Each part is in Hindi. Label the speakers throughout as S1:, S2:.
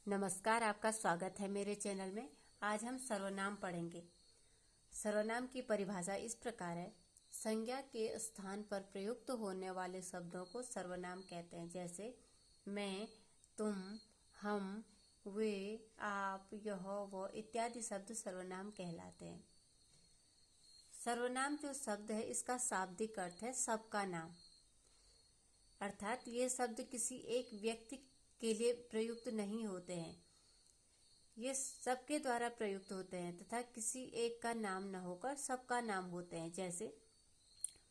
S1: नमस्कार, आपका स्वागत है मेरे चैनल में। आज हम सर्वनाम पढ़ेंगे। सर्वनाम की परिभाषा इस प्रकार है। संज्ञा के स्थान पर प्रयुक्त होने वाले शब्दों को सर्वनाम कहते हैं। जैसे मैं, तुम, हम, वे, आप, यह, वह इत्यादि शब्द सर्वनाम कहलाते हैं। सर्वनाम जो शब्द है इसका शाब्दिक अर्थ है सबका नाम, अर्थात ये शब्द किसी एक व्यक्ति के लिए प्रयुक्त नहीं होते हैं, ये सबके द्वारा प्रयुक्त होते हैं तथा किसी एक का नाम न होकर सबका नाम होते हैं। जैसे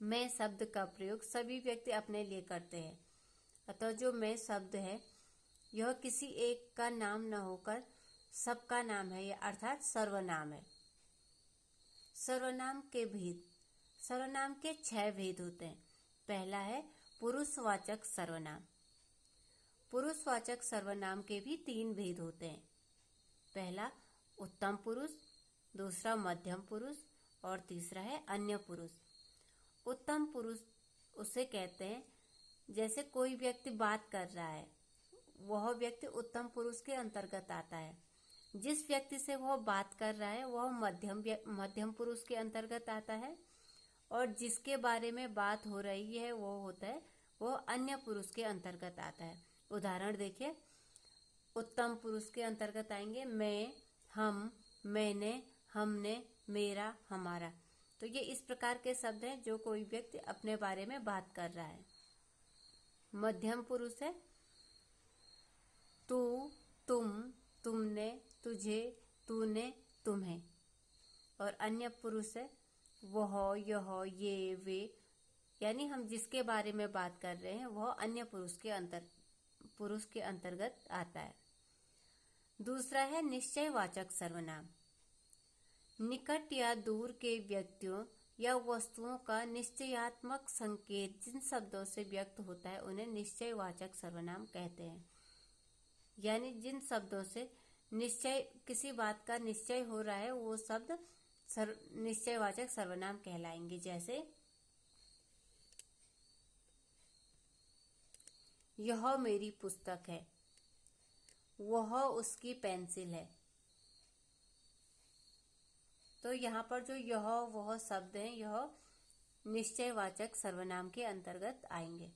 S1: मैं शब्द का प्रयोग सभी व्यक्ति अपने लिए करते हैं, अतः जो मैं शब्द है यह किसी एक का नाम न होकर सबका नाम है, यह अर्थात सर्वनाम है। सर्वनाम के भेद। सर्वनाम के 6 भेद होते हैं। पहला है पुरुषवाचक सर्वनाम। पुरुषवाचक सर्वनाम के भी 3 भेद होते हैं। पहला उत्तम पुरुष, दूसरा मध्यम पुरुष और तीसरा है अन्य पुरुष। उत्तम पुरुष उसे कहते हैं जैसे कोई व्यक्ति बात कर रहा है, वह व्यक्ति उत्तम पुरुष के अंतर्गत आता है। जिस व्यक्ति से वह बात कर रहा है वह मध्यम पुरुष के अंतर्गत आता है, और जिसके बारे में बात हो रही है वो अन्य पुरुष के अंतर्गत आता है। उदाहरण देखिए, उत्तम पुरुष के अंतर्गत आएंगे मैं, हम, मैंने, हमने, मेरा, हमारा। तो ये इस प्रकार के शब्द हैं जो कोई व्यक्ति अपने बारे में बात कर रहा है। मध्यम पुरुष है तू, तुम, तुमने, तुझे, तूने, तुम्हें। और अन्य पुरुष है वह, यह, ये, वे, यानी हम जिसके बारे में बात कर रहे हैं वह अन्य पुरुष के अंतर्गत आता है। दूसरा है निश्चयवाचक सर्वनाम। निकट या दूर के व्यक्तियों या वस्तुओं का निश्चयात्मक संकेत जिन शब्दों से व्यक्त होता है उन्हें निश्चयवाचक सर्वनाम कहते हैं। यानी जिन शब्दों से किसी बात का निश्चय हो रहा है वो शब्द निश्चयवाचक सर्वनाम कहलाएंगे। जैसे यह मेरी पुस्तक है, वह उसकी पेंसिल है। तो यहाँ पर जो यह वह शब्द हैं यह निश्चयवाचक सर्वनाम के अंतर्गत आएंगे।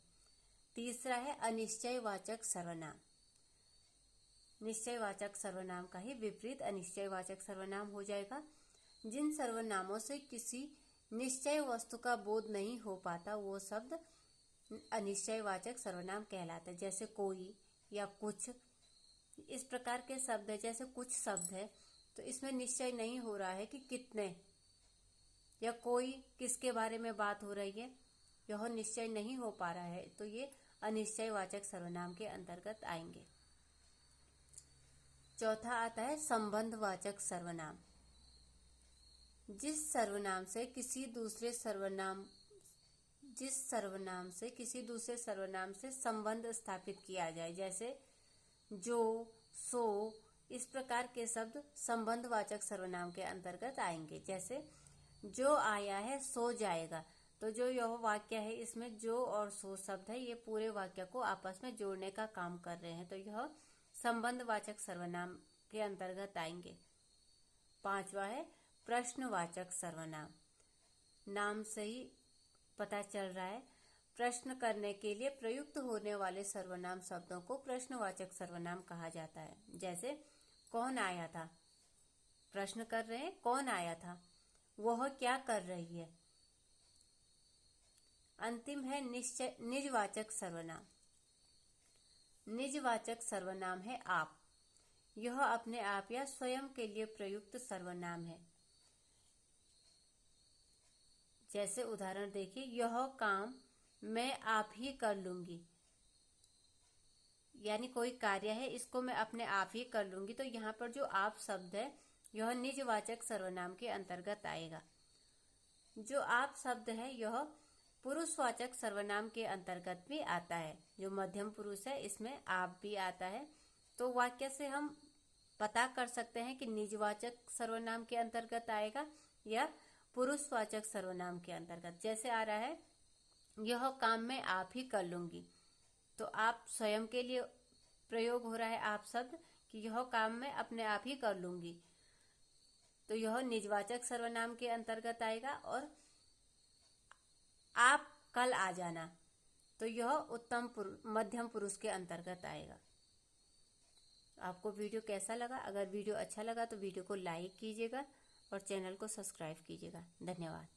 S1: तीसरा है अनिश्चयवाचक सर्वनाम। निश्चयवाचक सर्वनाम का ही विपरीत अनिश्चयवाचक सर्वनाम हो जाएगा। जिन सर्वनामों से किसी निश्चय वस्तु का बोध नहीं हो पाता वो शब्द अनिश्चयवाचक सर्वनाम कहलाता है। जैसे कोई या कुछ, इस प्रकार के शब्द है। जैसे कुछ शब्द है तो इसमें निश्चय नहीं हो रहा है कि कितने या कोई किसके बारे में बात हो रही है, यह निश्चय नहीं हो पा रहा है, तो ये अनिश्चयवाचक सर्वनाम के अंतर्गत आएंगे। चौथा आता है संबंधवाचक सर्वनाम। जिस सर्वनाम से किसी दूसरे सर्वनाम से संबंध स्थापित किया जाए। जैसे जो, सो, इस प्रकार के शब्द संबंधवाचक सर्वनाम के अंतर्गत आएंगे। जैसे जो आया है सो जाएगा, तो जो यह वाक्य है इसमें जो और सो शब्द है ये पूरे वाक्य को आपस में जोड़ने का काम कर रहे हैं, तो यह संबंधवाचक सर्वनाम के अंतर्गत आएंगे। पांचवा है प्रश्नवाचक सर्वनाम। नाम से ही पता चल रहा है, प्रश्न करने के लिए प्रयुक्त होने वाले सर्वनाम शब्दों को प्रश्नवाचक सर्वनाम कहा जाता है। जैसे कौन आया था, प्रश्न कर रहे हैं कौन आया था, वह क्या कर रही है। अंतिम है निजवाचक सर्वनाम। निजवाचक सर्वनाम है आप। यह अपने आप या स्वयं के लिए प्रयुक्त सर्वनाम है। जैसे उदाहरण देखिए, यह काम मैं आप ही कर लूंगी, यानी कोई कार्य है इसको मैं अपने आप ही कर लूंगी। तो यहाँ पर जो आप शब्द है यह निजवाचक सर्वनाम के अंतर्गत आएगा। जो आप शब्द है यह पुरुषवाचक सर्वनाम के अंतर्गत भी आता है। जो मध्यम पुरुष है इसमें आप भी आता है। तो वाक्य से हम पता कर सकते हैं कि निजवाचक सर्वनाम के अंतर्गत आएगा या पुरुषवाचक सर्वनाम के अंतर्गत। जैसे आ रहा है यह काम मैं आप ही कर लूंगी, तो आप स्वयं के लिए प्रयोग हो रहा है आप शब्द, कि यह काम मैं अपने आप ही कर लूंगी, तो यह निजवाचक सर्वनाम के अंतर्गत आएगा। और आप कल आ जाना, तो यह मध्यम पुरुष के अंतर्गत आएगा। आपको वीडियो कैसा लगा? अगर वीडियो अच्छा लगा तो वीडियो को लाइक कीजिएगा और चैनल को सब्सक्राइब कीजिएगा। धन्यवाद।